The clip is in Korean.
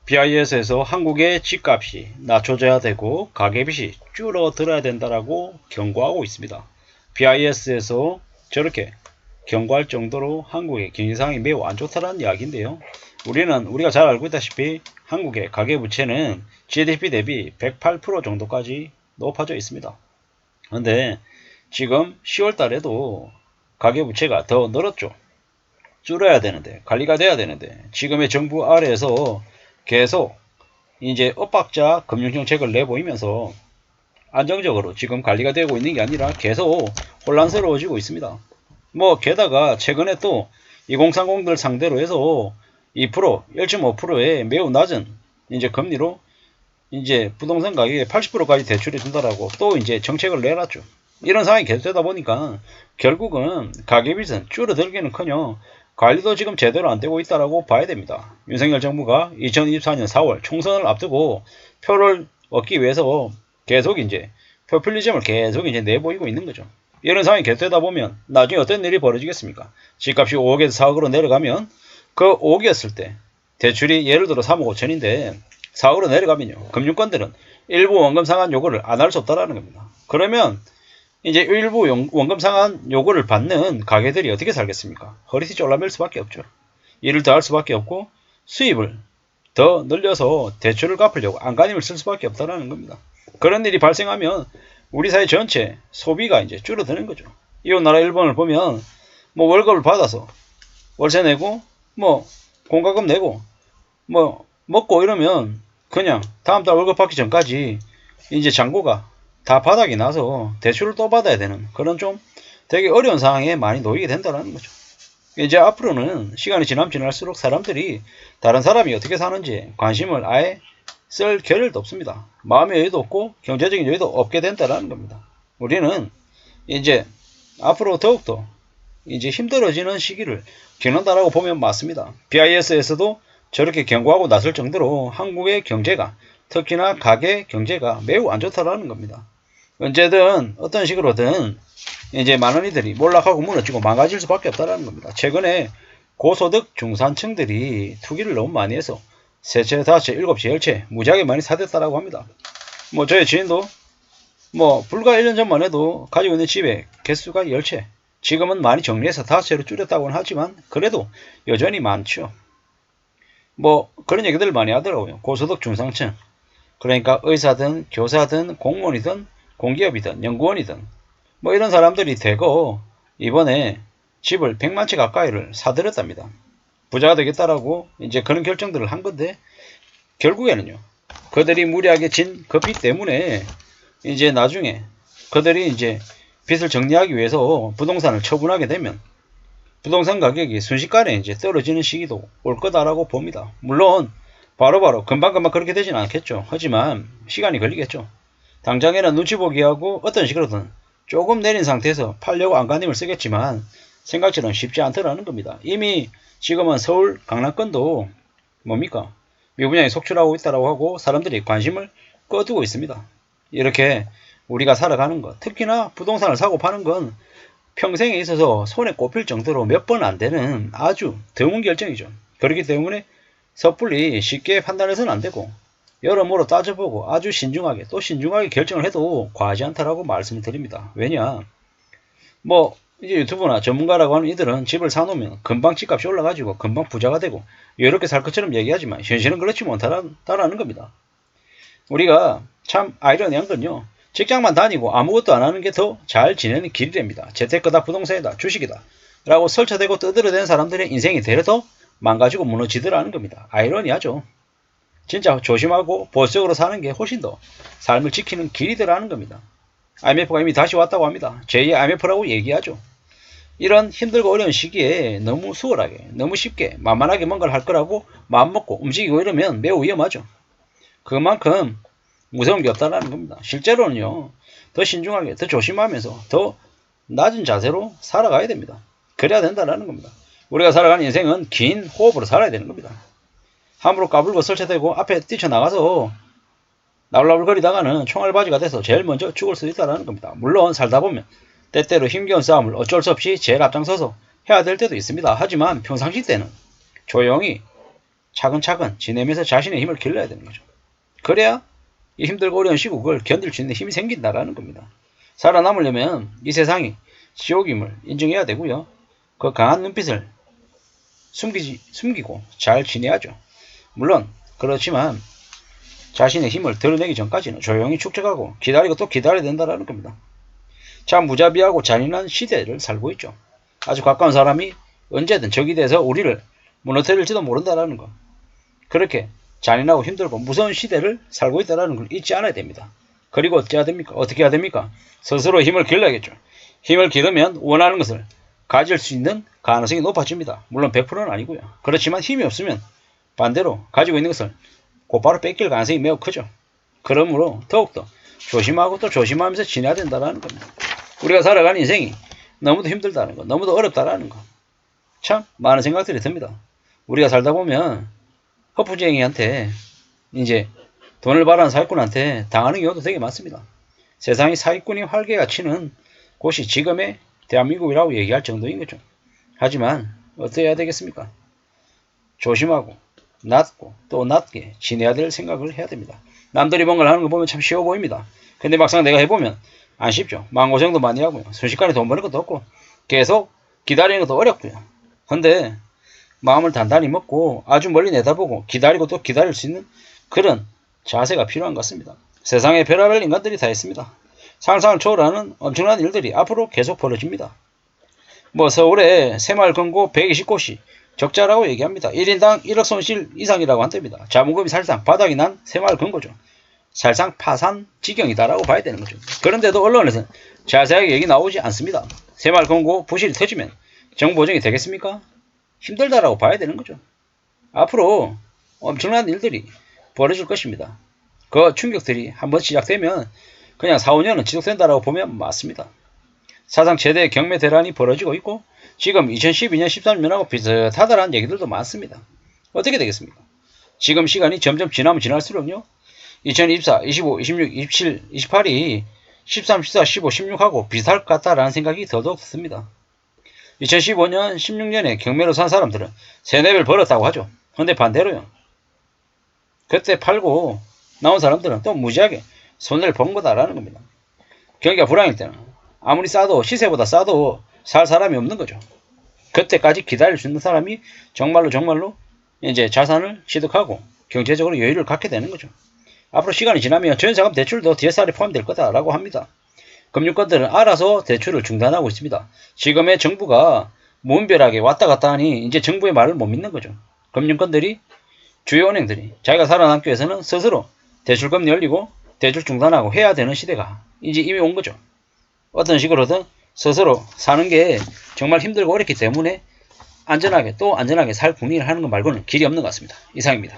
BIS에서 한국의 집값이 낮춰져야 되고 가계빚이 줄어들어야 된다라고 경고하고 있습니다. BIS에서 저렇게 경고할 정도로 한국의 경제상황이 매우 안 좋다는 이야기인데요. 우리가 잘 알고 있다시피 한국의 가계부채는 GDP 대비 108% 정도까지 높아져 있습니다. 그런데 지금 10월 달에도 가계부채가 더 늘었죠. 줄어야 되는데, 관리가 돼야 되는데, 지금의 정부 아래에서 계속 이제 엇박자 금융정책을 내보이면서 안정적으로 지금 관리가 되고 있는 게 아니라 계속 혼란스러워지고 있습니다. 게다가 최근에 또 2030들 상대로 해서 2%, 1.5%의 매우 낮은 이제 금리로 이제 부동산 가격의 80%까지 대출해 준다라고 또 이제 정책을 내놨죠. 이런 상황이 계속되다 보니까 결국은 가계빚은 줄어들기는커녕 관리도 지금 제대로 안 되고 있다라고 봐야 됩니다. 윤석열 정부가 2024년 4월 총선을 앞두고 표를 얻기 위해서 계속 이제 포퓰리즘을 계속 이제 내보이고 있는 거죠. 이런 상황이 계속되다 보면 나중에 어떤 일이 벌어지겠습니까? 집값이 5억에서 4억으로 내려가면 그 5억이었을 때 대출이 예를 들어 3억 5천인데 4억으로 내려가면요. 금융권들은 일부 원금 상환 요구를 안 할 수 없다라는 겁니다. 그러면 이제 일부 원금 상환 요구를 받는 가게들이 어떻게 살겠습니까? 허리띠 졸라맬 수밖에 없죠. 일을 더 할 수밖에 없고 수입을 더 늘려서 대출을 갚으려고 안간힘을 쓸 수밖에 없다는 겁니다. 그런 일이 발생하면 우리 사회 전체 소비가 이제 줄어드는 거죠. 이웃나라 일본을 보면 월급을 받아서 월세 내고 공과금 내고 먹고 이러면 그냥 다음 달 월급 받기 전까지 이제 잔고가 다 바닥이 나서 대출을 또 받아야 되는 그런 좀 되게 어려운 상황에 많이 놓이게 된다는 거죠. 이제 앞으로는 시간이 지날수록 사람들이 다른 사람이 어떻게 사는지 관심을 아예 쓸 겨를도 없습니다. 마음의 여유도 없고 경제적인 여유도 없게 된다는 겁니다. 우리는 이제 앞으로 더욱더 이제 힘들어지는 시기를 겪는다라고 보면 맞습니다. BIS에서도 저렇게 경고하고 나설 정도로 한국의 경제가 특히나 가계 경제가 매우 안 좋다라는 겁니다. 언제든 어떤 식으로든 이제 많은이들이 몰락하고 무너지고 망가질 수밖에 없다는 겁니다. 최근에 고소득 중산층들이 투기를 너무 많이 해서 3채, 5채, 7채, 10채 무지하게 많이 사댔다라고 합니다. 저희 지인도 불과 1년 전만 해도 가지고 있는 집의 개수가 10채, 지금은 많이 정리해서 5채로 줄였다고는 하지만 그래도 여전히 많죠. 그런 얘기들을 많이 하더라고요. 고소득 중산층, 그러니까 의사든 교사든 공무원이든 공기업이든 연구원이든 이런 사람들이 대거 이번에 집을 100만 채 가까이를 사들였답니다. 부자가 되겠다라고 이제 그런 결정들을 한 건데 결국에는요. 그들이 무리하게 진 그 빚 때문에 이제 나중에 그들이 이제 빚을 정리하기 위해서 부동산을 처분하게 되면 부동산 가격이 순식간에 이제 떨어지는 시기도 올 거다라고 봅니다. 물론 바로바로 금방금방 그렇게 되진 않겠죠. 하지만 시간이 걸리겠죠. 당장에는 눈치 보기 하고 어떤 식으로든 조금 내린 상태에서 팔려고 안간힘을 쓰겠지만 생각처럼 쉽지 않더라는 겁니다. 이미 지금은 서울 강남권도 미분양이 속출하고 있다고 하고 사람들이 관심을 꺼두고 있습니다. 이렇게 우리가 살아가는 것, 특히나 부동산을 사고 파는 건 평생에 있어서 손에 꼽힐 정도로 몇 번 안 되는 아주 드문 결정이죠. 그렇기 때문에 섣불리 쉽게 판단해서는 안 되고 여러모로 따져보고 아주 신중하게 또 신중하게 결정을 해도 과하지 않다라고 말씀을 드립니다. 왜냐 이제 유튜브나 전문가라고 하는 이들은 집을 사놓으면 금방 집값이 올라가지고 금방 부자가 되고 이렇게 살 것처럼 얘기하지만 현실은 그렇지 못하다라는 겁니다. 우리가 참 아이러니한 건요. 직장만 다니고 아무것도 안 하는 게 더 잘 지내는 길이랍니다. 재테크다, 부동산이다, 주식이다 라고 설쳐대고 떠들어대는 사람들의 인생이 되려 더 망가지고 무너지더라는 겁니다. 아이러니하죠. 진짜 조심하고 보수적으로 사는 게 훨씬 더 삶을 지키는 길이더라는 겁니다. IMF가 이미 다시 왔다고 합니다. 제2의 IMF라고 얘기하죠. 이런 힘들고 어려운 시기에 너무 수월하게, 너무 쉽게, 만만하게 뭔가를 할 거라고 마음먹고 움직이고 이러면 매우 위험하죠. 그만큼 무서운 게 없다는 겁니다. 실제로는요, 더 신중하게, 더 조심하면서 더 낮은 자세로 살아가야 됩니다. 그래야 된다는 겁니다. 우리가 살아가는 인생은 긴 호흡으로 살아야 되는 겁니다. 함부로 까불고 설치되고 앞에 뛰쳐나가서 나불나불거리다가는 총알바지가 돼서 제일 먼저 죽을 수 있다는 겁니다. 물론 살다 보면 때때로 힘겨운 싸움을 어쩔 수 없이 제일 앞장서서 해야 될 때도 있습니다. 하지만 평상시 때는 조용히 차근차근 지내면서 자신의 힘을 길러야 되는 거죠. 그래야 이 힘들고 어려운 시국을 견딜 수 있는 힘이 생긴다라는 겁니다. 살아남으려면 이 세상이 지옥임을 인정해야 되고요. 그 강한 눈빛을 숨기고 잘 지내야죠. 물론 그렇지만 자신의 힘을 드러내기 전까지는 조용히 축적하고 기다리고 또 기다려야 된다는 겁니다. 참 무자비하고 잔인한 시대를 살고 있죠. 아주 가까운 사람이 언제든 적이 돼서 우리를 무너뜨릴지도 모른다는 거. 그렇게 잔인하고 힘들고 무서운 시대를 살고 있다는 걸 잊지 않아야 됩니다. 그리고 어찌해야 됩니까? 어떻게 해야 됩니까? 스스로 힘을 길러야겠죠. 힘을 기르면 원하는 것을 가질 수 있는 가능성이 높아집니다. 물론 100%는 아니고요. 그렇지만 힘이 없으면 반대로 가지고 있는 것을 곧바로 뺏길 가능성이 매우 크죠. 그러므로 더욱더 조심하고 또 조심하면서 지내야 된다는 겁니다. 우리가 살아가는 인생이 너무도 힘들다는 거, 너무도 어렵다는 거. 참 많은 생각들이 듭니다. 우리가 살다 보면 허프쟁이한테 이제 돈을 바라는 사기꾼한테 당하는 경우도 되게 많습니다. 세상이 사기꾼이 활개가 치는 곳이 지금의 대한민국이라고 얘기할 정도인 거죠. 하지만 어떻게 해야 되겠습니까? 조심하고 낮고 또 낮게 지내야 될 생각을 해야 됩니다. 남들이 뭔가를 하는 거 보면 참 쉬워 보입니다. 근데 막상 내가 해보면 안 쉽죠. 마음고생도 많이 하고요. 순식간에 돈 버는 것도 없고 계속 기다리는 것도 어렵고요. 근데 마음을 단단히 먹고 아주 멀리 내다보고 기다리고 또 기다릴 수 있는 그런 자세가 필요한 것 같습니다. 세상에 별의별 인간들이 다 있습니다. 상상을 초월하는 엄청난 일들이 앞으로 계속 벌어집니다. 뭐 서울에 새마을 금고 120곳이 적자라고 얘기합니다. 1인당 1억 손실 이상이라고 한답니다. 자본금이 사실상 바닥이 난 새마을 금고죠. 사실상 파산 지경이다라고 봐야 되는 거죠. 그런데도 언론에서는 자세하게 얘기 나오지 않습니다. 새마을 금고 부실이 터지면 정부 보정이 되겠습니까? 힘들다라고 봐야 되는 거죠. 앞으로 엄청난 일들이 벌어질 것입니다. 그 충격들이 한번 시작되면 그냥 4, 5년은 지속된다라고 보면 맞습니다. 사상 최대의 경매 대란이 벌어지고 있고 지금 2012년, 13년하고 비슷하다라는 얘기들도 많습니다. 어떻게 되겠습니까? 지금 시간이 점점 지나면 지날수록요. 2024, 25, 26, 27, 28이 13, 14, 15, 16하고 비슷할 것 같다라는 생각이 더더욱 듭니다. 2015년, 16년에 경매로 산 사람들은 3, 4배를 벌었다고 하죠. 근데 반대로요. 그때 팔고 나온 사람들은 또 무지하게 손해를 본 거다라는 겁니다. 경기가 불황일 때는 아무리 싸도 시세보다 싸도 살 사람이 없는 거죠. 그때까지 기다릴 수 있는 사람이 정말로 이제 자산을 취득하고 경제적으로 여유를 갖게 되는 거죠. 앞으로 시간이 지나면 전세자금 대출도 DSR에 포함될 거다라고 합니다. 금융권들은 알아서 대출을 중단하고 있습니다. 지금의 정부가 무분별하게 왔다 갔다 하니 이제 정부의 말을 못 믿는 거죠. 금융권들이 주요 은행들이 자기가 살아남기 위해서는 스스로 대출금리 올리고 대출 중단하고 해야 되는 시대가 이제 이미 온 거죠. 어떤 식으로든 스스로 사는 게 정말 힘들고 어렵기 때문에 안전하게 살 궁리를 하는 것 말고는 길이 없는 것 같습니다. 이상입니다.